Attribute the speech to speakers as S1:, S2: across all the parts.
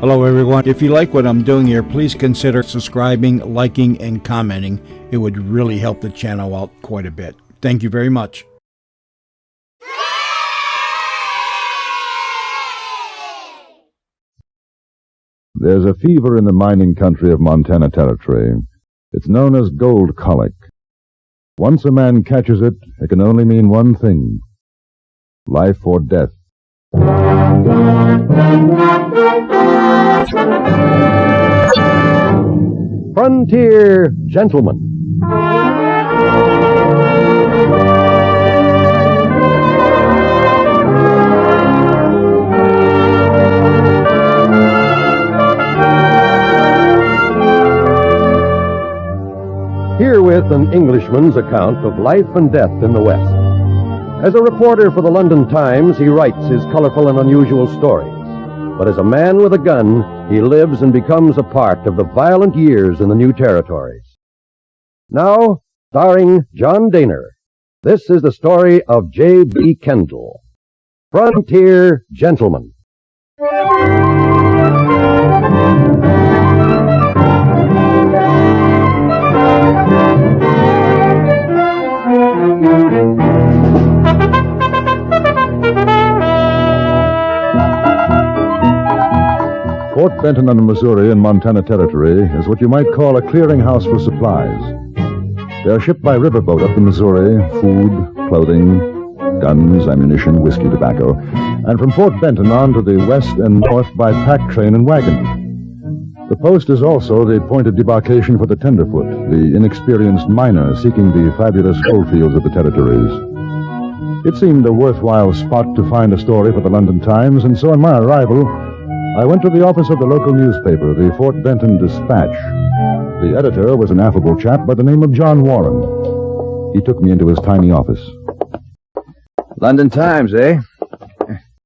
S1: Hello everyone. If you like what I'm doing here, please consider subscribing, liking, and commenting. It would really help the channel out quite a bit. Thank you very much.
S2: There's a fever in the mining country of Montana Territory. It's known as gold colic. Once a man catches it, it can only mean one thing: life or death.
S3: Frontier Gentleman. Herewith an Englishman's account of life and death in the West. As a reporter for the London Times, he writes his colorful and unusual stories. But as a man with a gun, he lives and becomes a part of the violent years in the new territories. Now, starring John Daner, this is the story of J.B. Kendall, Frontier Gentleman.
S2: Fort Benton on the Missouri in Montana Territory is what you might call a clearinghouse for supplies. They are shipped by riverboat up the Missouri: food, clothing, guns, ammunition, whiskey, tobacco, and from Fort Benton on to the west and north by pack train and wagon. The post is also the point of debarkation for the tenderfoot, the inexperienced miner seeking the fabulous gold fields of the territories. It seemed a worthwhile spot to find a story for the London Times, and so on my arrival, I went to the office of the local newspaper, the Fort Benton Dispatch. The editor was an affable chap by the name of John Warren. He took me into his tiny office.
S4: London Times, eh?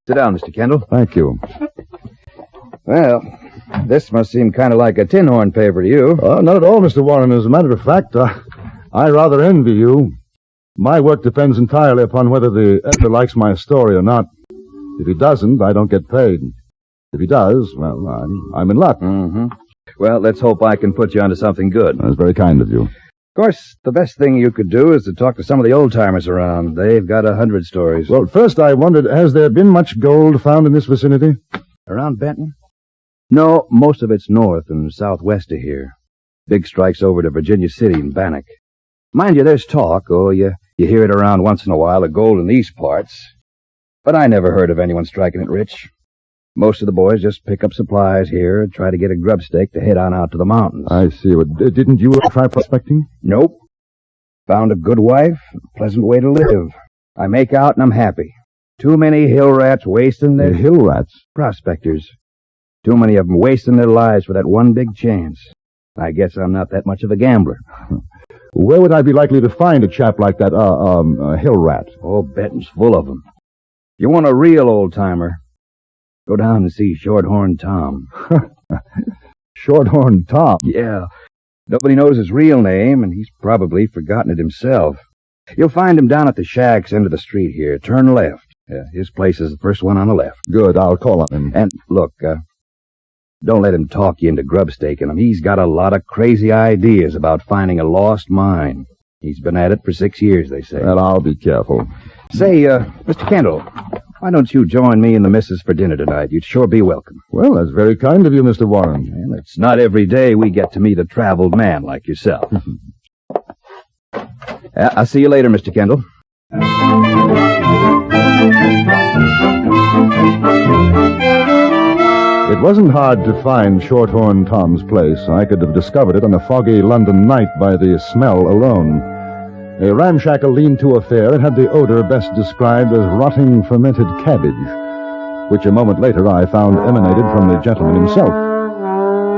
S4: Sit down, Mr. Kendall.
S2: Thank you.
S4: Well, this must seem kind of like a tin horn paper to you.
S2: Oh, not at all, Mr. Warren. As a matter of fact, I rather envy you. My work depends entirely upon whether the editor likes my story or not. If he doesn't, I don't get paid. If he does, well, I'm in luck.
S4: Mm-hmm. Well, let's hope I can put you onto something good.
S2: That's very kind of you.
S4: Of course, the best thing you could do is to talk to some of the old-timers around. They've got 100 stories.
S2: Well, first I wondered, has there been much gold found in this vicinity?
S4: Around Benton? No, most of it's north and southwest of here. Big strikes over to Virginia City and Bannock. Mind you, there's talk, you hear it around once in a while, of gold in these parts. But I never heard of anyone striking it rich. Most of the boys just pick up supplies here and try to get a grub stake to head on out to the mountains.
S2: I see. Well, didn't you try prospecting?
S4: Nope. Found a good wife, a pleasant way to live. I make out and I'm happy. Too many hill rats wasting their...
S2: Hill rats?
S4: Prospectors. Too many of them wasting their lives for that one big chance. I guess I'm not that much of a gambler.
S2: Where would I be likely to find a chap like that, a hill rat?
S4: Oh, Benton's full of them. You want a real old-timer? Go down and see Shorthorn Tom.
S2: Shorthorn Tom?
S4: Yeah. Nobody knows his real name, and he's probably forgotten it himself. You'll find him down at the Shack's end of the street here. Turn left. His place is the first one on the left.
S2: Good, I'll call on him.
S4: And, look, don't let him talk you into grub staking him. He's got a lot of crazy ideas about finding a lost mine. He's been at it for 6 years, they say.
S2: Well, I'll be careful.
S4: Say, Mr. Kendall, why don't you join me and the missus for dinner tonight? You'd sure be welcome.
S2: Well, that's very kind of you, Mr. Warren.
S4: Well, it's not every day we get to meet a traveled man like yourself. I'll see you later, Mr. Kendall.
S2: It wasn't hard to find Shorthorn Tom's place. I could have discovered it on a foggy London night by the smell alone. A ramshackle lean-to affair, it had the odor best described as rotting fermented cabbage, which a moment later I found emanated from the gentleman himself.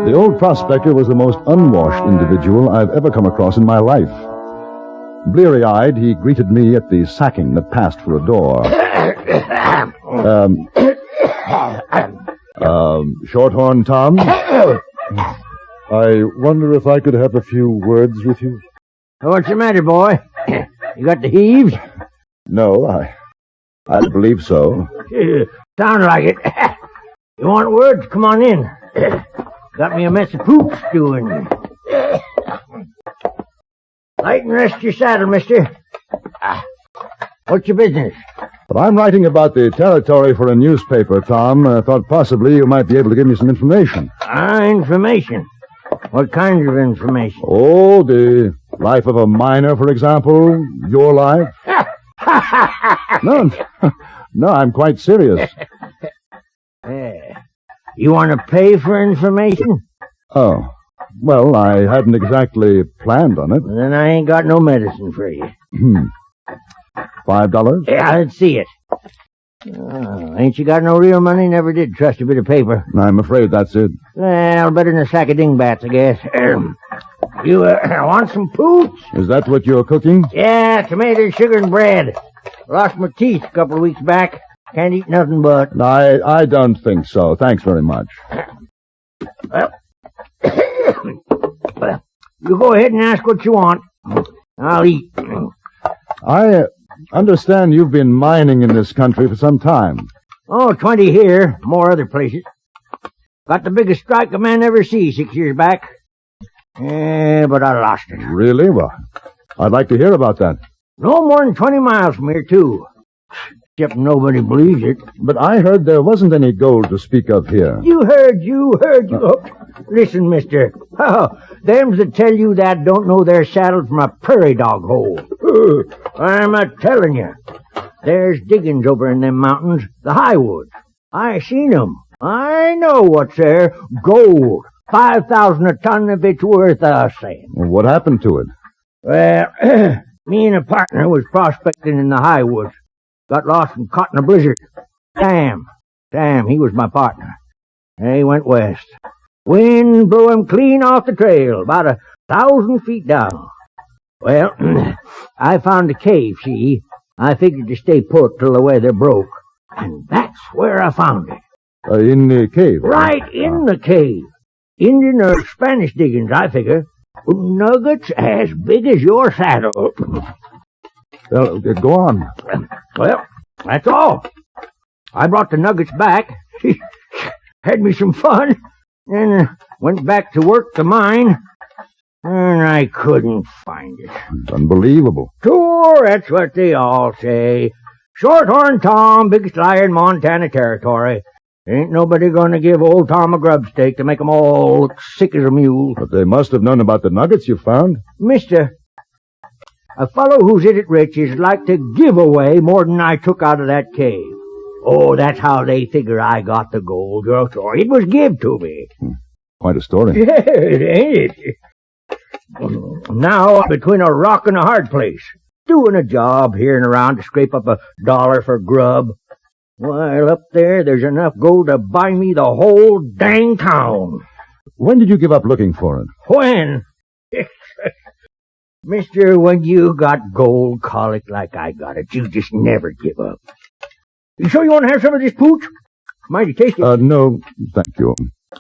S2: The old prospector was the most unwashed individual I've ever come across in my life. Bleary-eyed, he greeted me at the sacking that passed for a door. Shorthorn Tom? I wonder if I could have a few words with you.
S5: What's the matter, boy? You got the heaves?
S2: No, I believe so.
S5: Sound like it. You want words? Come on in. Got me a mess of poop stewing. Light and rest your saddle, mister. What's your business?
S2: But I'm writing about the territory for a newspaper, Tom. I thought possibly you might be able to give me some information.
S5: Information. What kinds of information?
S2: Oh, the life of a miner, for example. Your life. No, no, I'm quite serious.
S5: You want to pay for information?
S2: Oh, well, I hadn't exactly planned on it.
S5: Then I ain't got no medicine for you.
S2: $5?
S5: Yeah, let's see it. Ain't you got no real money? Never did trust a bit of paper.
S2: I'm afraid that's it.
S5: Well, better than a sack of dingbats, I guess. You want some pooch?
S2: Is that what you're cooking?
S5: Yeah, tomatoes, sugar, and bread. Lost my teeth a couple of weeks back. Can't eat nothing but.
S2: I don't think so. Thanks very much.
S5: Well, you go ahead and ask what you want. I'll eat.
S2: I understand you've been mining in this country for some time.
S5: Oh, 20 here, more other places. Got the biggest strike a man ever sees 6 years back. But I lost it.
S2: Really? Well, I'd like to hear about that.
S5: No more than 20 miles from here, too. Except nobody believes it.
S2: But I heard there wasn't any gold to speak of here.
S5: You heard. Oh, listen, mister. Them's that tell you that don't know their saddle from a prairie dog hole. I'm a-telling you. There's diggings over in them mountains, the high woods. I seen 'em. I know what's there. Gold. 5,000 a ton if it's worth us saying.
S2: Well, what happened to it?
S5: Well, me and a partner was prospecting in the high woods. Got lost and caught in a blizzard. Sam, he was my partner. He went west. Wind blew him clean off the trail, about 1,000 feet down. Well, I found a cave, see? I figured to stay put till the weather broke. And that's where I found it.
S2: In the cave?
S5: Right in the cave. Indian or Spanish diggings, I figure. Nuggets as big as your saddle.
S2: Well, go on.
S5: Well, that's all. I brought the nuggets back. Had me some fun. And went back to work the mine. And I couldn't find it.
S2: It's unbelievable.
S5: Sure, that's what they all say. Shorthorn Tom, biggest liar in Montana Territory. Ain't nobody gonna give old Tom a grub stake to make 'em all look sick as a mule.
S2: But they must have known about the nuggets you found.
S5: Mister, a fellow who's in it rich is like to give away more than I took out of that cave. Oh, that's how they figure I got the gold. It was give to me.
S2: Quite a story.
S5: Yeah, ain't it? Now I'm between a rock and a hard place. Doing a job here and around to scrape up $1 for grub. While up there's enough gold to buy me the whole dang town.
S2: When did you give up looking for it?
S5: When? Mister, when you got gold colic like I got it, you just never give up. You sure you want to have some of this pooch? Mighty tasty.
S2: No, thank you.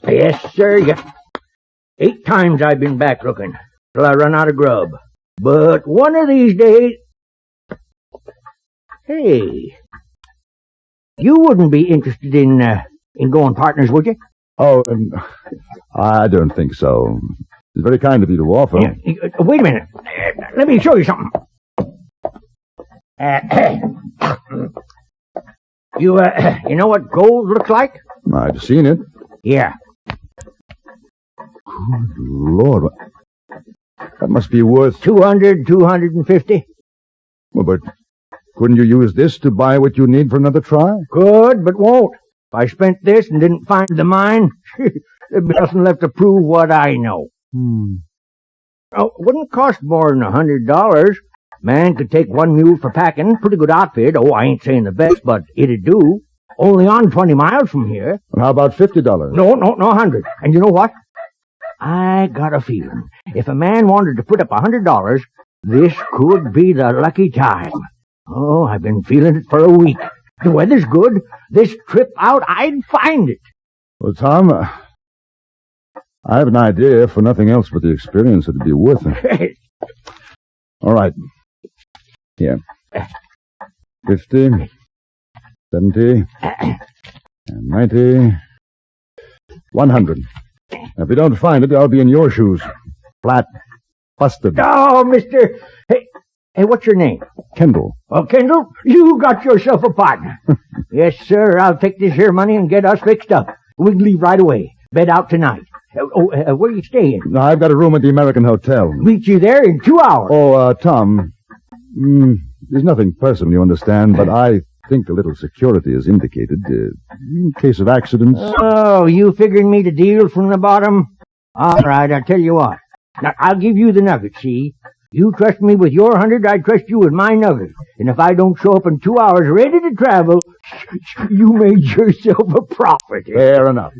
S5: Yes, sir. Yeah. 8 times I've been back looking till I run out of grub. But one of these days... Hey, you wouldn't be interested in going partners, would you?
S2: Oh, I don't think so. It's very kind of you to offer.
S5: Yeah, wait a minute. Let me show you something. You know what gold looks like?
S2: I've seen it.
S5: Yeah.
S2: Good Lord. That must be worth...
S5: 200, 250.
S2: Well, but couldn't you use this to buy what you need for another try?
S5: Could, but won't. If I spent this and didn't find the mine, there'd be nothing left to prove what I know. Oh, it wouldn't cost more than $100. Man could take 1 mule for packing. Pretty good outfit. Oh, I ain't saying the best, but it'd do. Only on 20 miles from here.
S2: Well, how about $50?
S5: No, 100. And you know what? I got a feeling if a man wanted to put up $100, this could be the lucky time. Oh, I've been feeling it for a week. The weather's good. This trip out, I'd find it.
S2: Well, Tom, I have an idea, for nothing else but the experience, it'd be worth it. All right. Here. 50, 70, 90, $100. If you don't find it, I'll be in your shoes. Flat. Busted.
S5: Oh, mister. Hey, what's your name?
S2: Kendall.
S5: Oh, Kendall, you got yourself a partner. Yes, sir, I'll take this here money and get us fixed up. We can leave right away. Bed out tonight. Where are you staying?
S2: No, I've got a room at the American Hotel.
S5: Meet you there in 2 hours.
S2: Oh, Tom. There's nothing personal, you understand, but I think a little security is indicated in case of accidents.
S5: Oh, you figuring me to deal from the bottom? All right, I'll tell you what. Now, I'll give you the nugget, see? You trust me with your 100, I trust you with my nugget. And if I don't show up in 2 hours ready to travel, you made yourself a profit.
S2: Fair enough.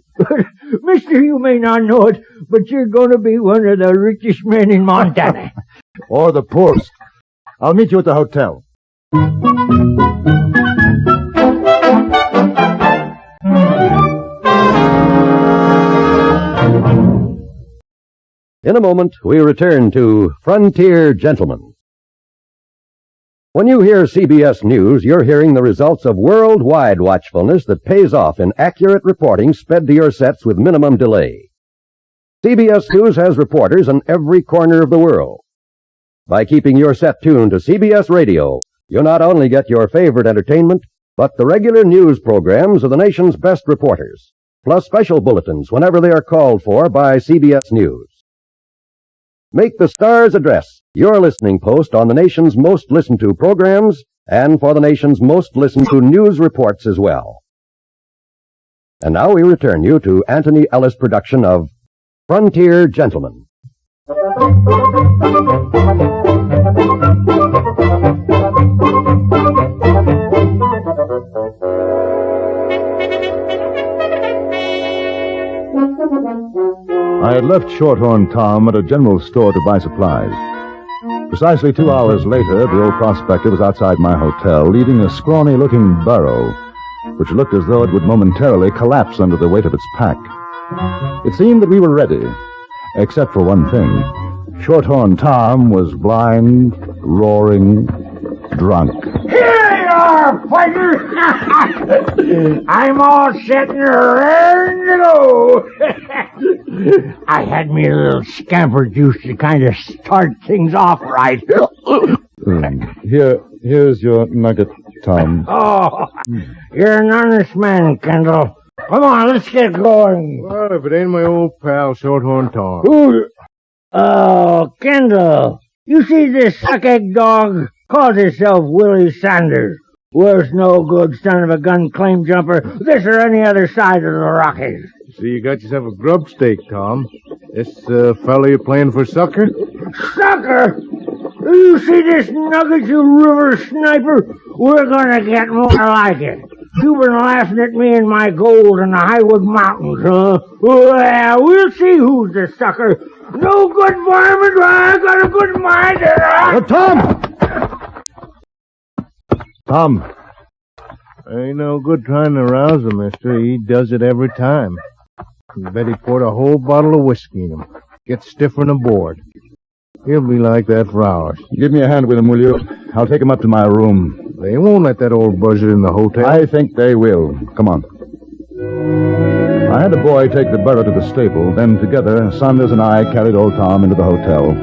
S5: Mister, you may not know it, but you're going to be one of the richest men in Montana.
S2: Or the poorest. I'll meet you at the hotel.
S3: In a moment, we return to Frontier Gentlemen. When you hear CBS News, you're hearing the results of worldwide watchfulness that pays off in accurate reporting sped to your sets with minimum delay. CBS News has reporters in every corner of the world. By keeping your set tuned to CBS Radio, you'll not only get your favorite entertainment, but the regular news programs of the nation's best reporters, plus special bulletins whenever they are called for by CBS News. Make the Star's address your listening post on the nation's most listened to programs and for the nation's most listened to news reports as well. And now we return you to Anthony Ellis' production of Frontier Gentlemen.
S2: I had left Shorthorn Tom at a general store to buy supplies. Precisely 2 hours later, the old prospector was outside my hotel, leading a scrawny-looking burro, which looked as though it would momentarily collapse under the weight of its pack. It seemed that we were ready, except for one thing. Shorthorn Tom was blind, roaring, drunk.
S5: Here you are, partner! I'm all set and raring to go. I had me a little scamper juice to kind of start things off right.
S2: Here's your nugget, Tom.
S5: Oh, you're an honest man, Kendall. Come on, let's get going.
S6: Well, if it ain't my old pal, Shorthorn Tom.
S5: Who? Oh, Kendall. You see this suck-egg dog? Calls himself Willie Sanders. Wears no good son of a gun claim jumper, this or any other side of the Rockies.
S6: See, you got yourself a grub stake, Tom. This fella you playing for sucker?
S5: Sucker? You see this nugget, you river sniper? We're gonna get more like it. You've been laughing at me and my gold in the Highwood Mountains, huh? Well, we'll see who's the sucker. No good varmint, I got a good mind.
S2: Tom!
S6: Ain't no good trying to rouse him, mister. He does it every time. You bet he poured a whole bottle of whiskey in him. Gets stiffer than a board. He'll be like that for hours.
S2: Give me a hand with him, will you? I'll take him up to my room.
S6: They won't let that old buzzard in the hotel.
S2: I think they will. Come on. I had a boy take the burro to the stable. Then together, Saunders and I carried old Tom into the hotel,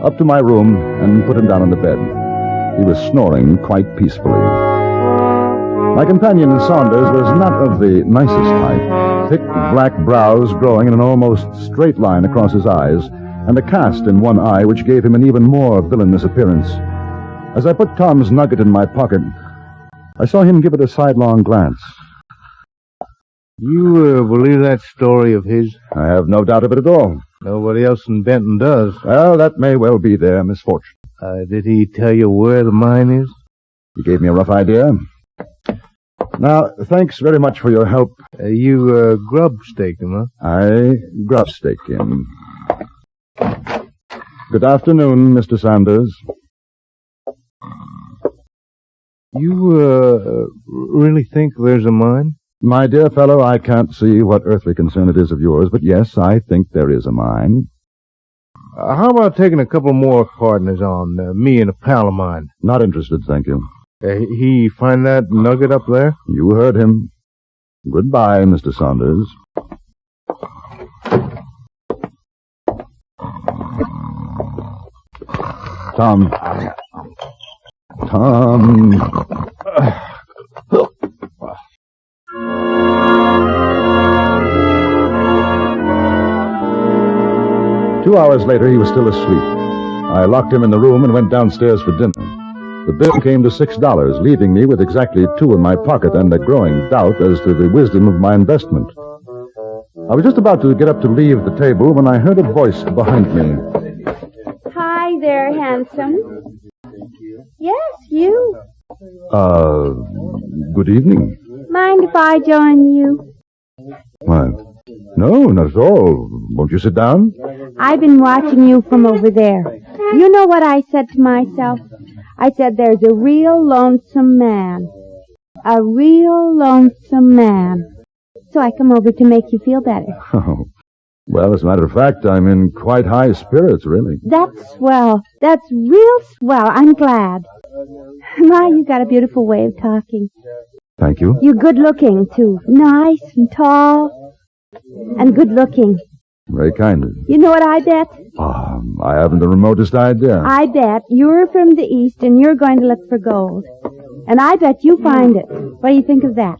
S2: up to my room, and put him down on the bed. He was snoring quite peacefully. My companion, Saunders, was not of the nicest type. Thick black brows growing in an almost straight line across his eyes, and a cast in one eye which gave him an even more villainous appearance. As I put Tom's nugget in my pocket, I saw him give it a sidelong glance.
S6: You believe that story of his?
S2: I have no doubt of it at all.
S6: Nobody else in Benton does.
S2: Well, that may well be their misfortune.
S6: Did he tell you where the mine is?
S2: He gave me a rough idea. Now, thanks very much for your help.
S6: You grub staked him, huh?
S2: I grub staked him. Good afternoon, Mr. Sanders.
S6: You really think there's a mine?
S2: My dear fellow, I can't see what earthly concern it is of yours, but yes, I think there is a mine.
S6: How about taking a couple more partners on, me and a pal of mine?
S2: Not interested, thank you.
S6: He find that nugget up there?
S2: You heard him. Goodbye, Mr. Saunders. Tom. Tom. 2 hours later, he was still asleep. I locked him in the room and went downstairs for dinner. The bill came to $6, leaving me with exactly $2 in my pocket and a growing doubt as to the wisdom of my investment. I was just about to get up to leave the table when I heard a voice behind me.
S7: Hi there, handsome. Yes, you.
S2: Good evening.
S7: Mind if I join you?
S2: Why, no, not at all. Won't you sit down?
S7: I've been watching you from over there. You know what I said to myself? I said there's a real lonesome man. A real lonesome man. So I come over to make you feel better.
S2: Oh, well, as a matter of fact, I'm in quite high spirits, really.
S7: That's swell. That's real swell. I'm glad. My, you got a beautiful way of talking.
S2: Thank you.
S7: You're good looking, too. Nice and tall and good looking.
S2: Very kind of you.
S7: You know what I bet?
S2: I haven't the remotest idea.
S7: I bet you're from the East and you're going to look for gold. And I bet you find it. What do you think of that?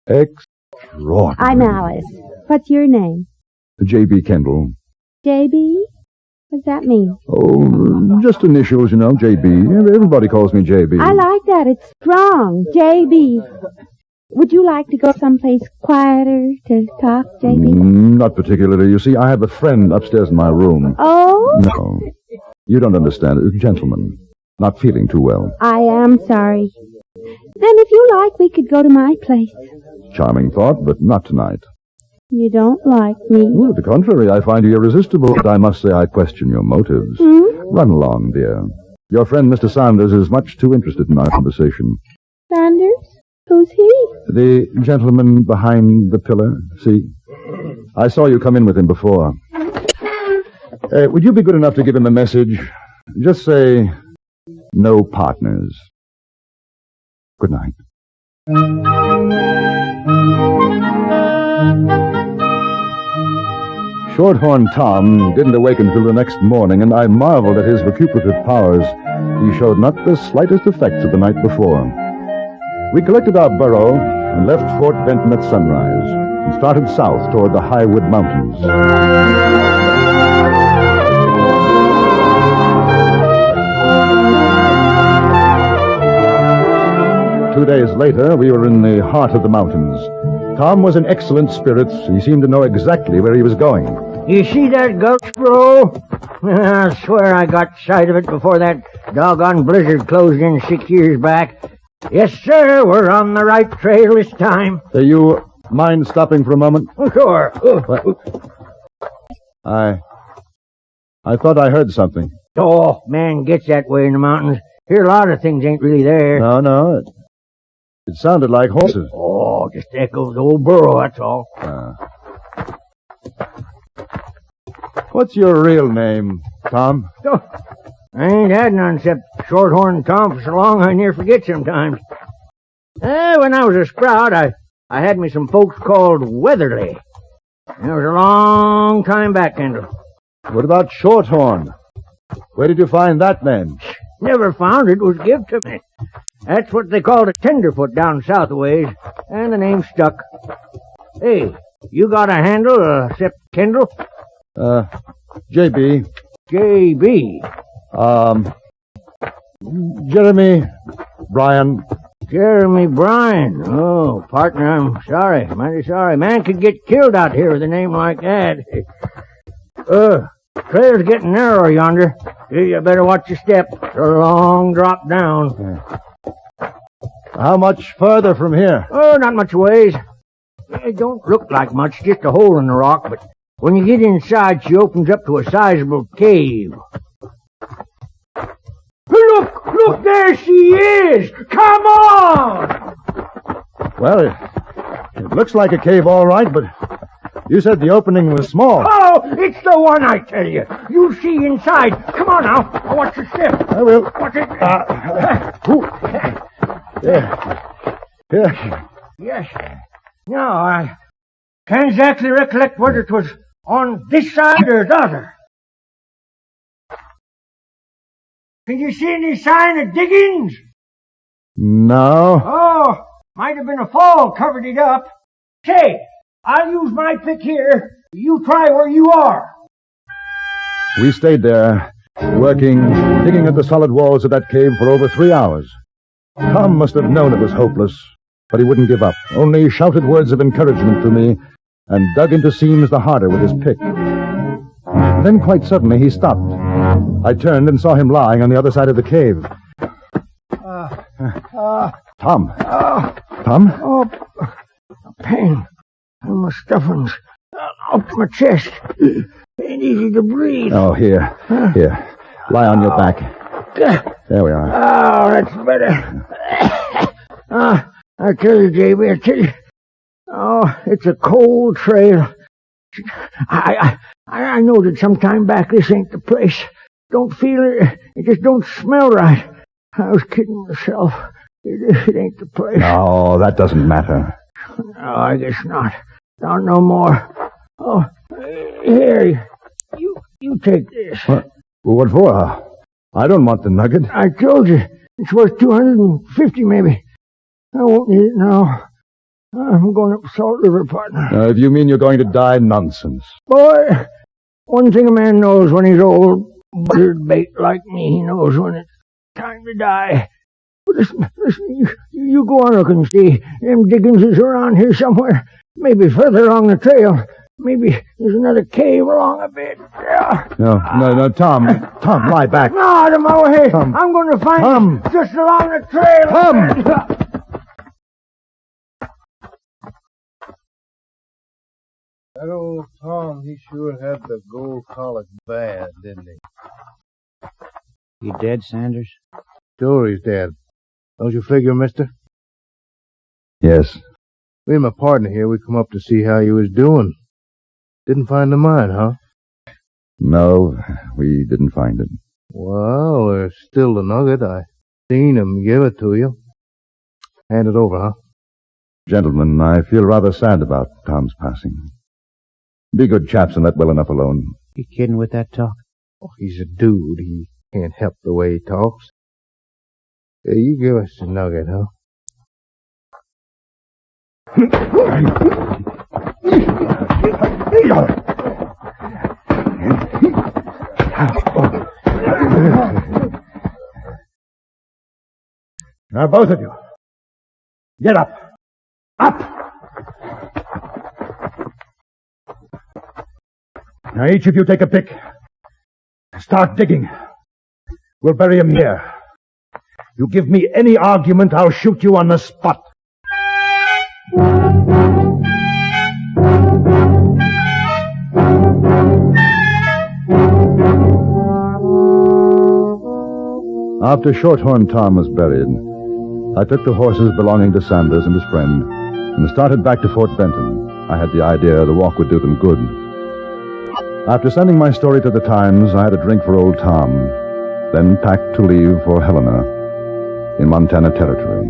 S2: Extraordinary.
S7: I'm Alice. What's your name?
S2: J.B. Kendall.
S7: J.B.? What does that mean?
S2: Oh, just initials, you know, J.B. Everybody calls me J.B.
S7: I like that. It's strong. J.B. Would you like to go someplace quieter to talk, J.B.?
S2: Not particularly. You see, I have a friend upstairs in my room.
S7: Oh?
S2: No. You don't understand. A gentleman. Not feeling too well.
S7: I am sorry. Then if you like, we could go to my place.
S2: Charming thought, but not tonight.
S7: You don't like me.
S2: Well, to the contrary, I find you irresistible, but I must say I question your motives. Run along, dear. Your friend, Mr. Saunders, is much too interested in our conversation.
S7: Sanders? Who's he?
S2: The gentleman behind the pillar, see? I saw you come in with him before. Would you be good enough to give him a message? Just say, no partners. Good night. Shorthorn Tom didn't awaken until the next morning, and I marveled at his recuperative powers. He showed not the slightest effects of the night before. We collected our burro and left Fort Benton at sunrise and started south toward the Highwood Mountains. 2 days later, we were in the heart of the mountains. Tom was in excellent spirits. He seemed to know exactly where he was going.
S5: You see that gulch, bro? I swear I got sight of it before that doggone blizzard closed in 6 years back. Yes, sir, we're on the right trail this time.
S2: You mind stopping for a moment?
S5: Sure.
S2: I thought I heard something.
S5: Oh, man gets that way in the mountains. Hear a lot of things ain't really there.
S2: No. It sounded like horses.
S5: Oh, just echoes the old burro, that's all.
S2: What's your real name, Tom?
S5: Oh, I ain't had none except Shorthorn Tom for so long I near forget sometimes. When I was a sprout, I had me some folks called Weatherly. That was a long time back, Kendall.
S2: What about Shorthorn? Where did you find that name?
S5: Never found it. Was give to me. That's what they called a tenderfoot down south a ways, and the name stuck. Hey, you got a handle, except Kendall?
S2: J.B.
S5: J.B.
S2: Jeremy Bryan.
S5: Jeremy Bryan. Oh, partner, I'm sorry. Mighty sorry. Man could get killed out here with a name like that. Trail's getting narrow yonder. You better watch your step. It's a long drop down.
S2: How much further from here?
S5: Oh, not much ways. It don't look like much, just a hole in the rock, but when you get inside, she opens up to a sizable cave. Look, there she is! Come on!
S2: Well, it looks like a cave all right, but you said the opening was small.
S5: Oh, it's the one, I tell you. You see inside. Come on now. Watch your step.
S2: I will.
S5: Watch it.
S2: Yeah.
S5: Yes. No, I can't exactly recollect whether it was on this side or the other. Can you see any sign of diggings?
S2: No.
S5: Oh, might have been a fall covered it up. Say, I'll use my pick here. You try where you are.
S2: We stayed there, working, digging at the solid walls of that cave for over 3 hours. Tom must have known it was hopeless, but he wouldn't give up, only shouted words of encouragement to me and dug into seams the harder with his pick. Then quite suddenly he stopped. I turned and saw him lying on the other side of the cave. Tom. Tom?
S5: Oh, pain. And my stuffings. Up my chest. Ain't easy to breathe.
S2: Oh, here. Here. Lie on your back. There we are.
S5: Oh, that's better. I tell you, J.B., I tell you. Oh, it's a cold trail. I know that sometime back this ain't the place. Don't feel it. It just don't smell right. I was kidding myself. It ain't the place.
S2: No, that doesn't matter.
S5: No, I guess not. Not no more. Oh, here. You take this.
S2: What for? I don't want the nugget.
S5: I told you. It's worth 250 maybe. I won't need it now. I'm going up Salt River, partner.
S2: If you mean you're going to die, nonsense.
S5: Boy, one thing a man knows when he's old, buttered bait like me, he knows when it's time to die. Listen, you go on looking, see. Them diggings is around here somewhere. Maybe further along the trail. Maybe there's another cave along a bit.
S2: No, Tom, lie back.
S5: No, out of my way.
S2: Tom.
S5: I'm going to find
S2: Tom.
S5: it just along the trail.
S2: Tom.
S6: That old Tom, he sure had the gold collar bad, didn't he?
S4: You dead, Sanders?
S6: Sure he's dead. Don't you figure, mister?
S2: Yes.
S6: Me and my partner here, we come up to see how you was doing. Didn't find the mine, huh?
S2: No, we didn't find it.
S6: Well, there's still the nugget. I seen him give it to you. Hand it over, huh?
S2: Gentlemen, I feel rather sad about Tom's passing. Be good chaps and let well enough alone.
S4: You kidding with that talk?
S6: Oh, he's a dude. He can't help the way he talks. Yeah, you give us the nugget, huh?
S2: Now, both of you, get up. Up! Now, each of you take a pick. Start digging. We'll bury him here. You give me any argument, I'll shoot you on the spot. After Shorthorn Tom was buried, I took the horses belonging to Sanders and his friend and started back to Fort Benton. I had the idea the walk would do them good. After sending my story to the Times, I had a drink for old Tom, then packed to leave for Helena in Montana Territory.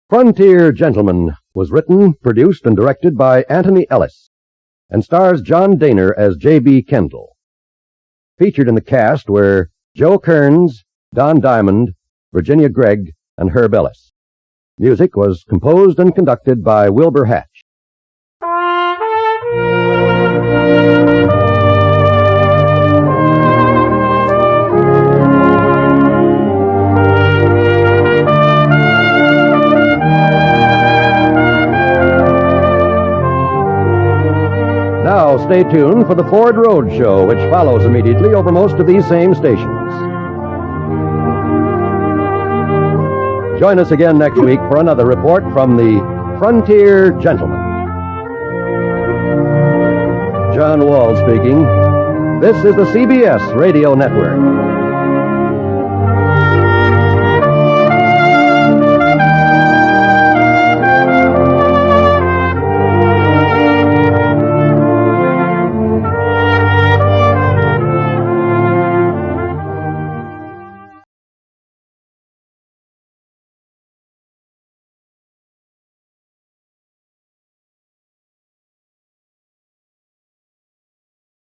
S3: Frontier Gentleman was written, produced, and directed by Anthony Ellis, and stars John Daner as J.B. Kendall. Featured in the cast were Joe Kearns, Don Diamond, Virginia Gregg, and Herb Ellis. Music was composed and conducted by Wilbur Hatch. Now stay tuned for the Ford Road Show, which follows immediately over most of these same stations. Join us again next week for another report from the Frontier Gentleman. John Wall speaking. This is the CBS Radio Network.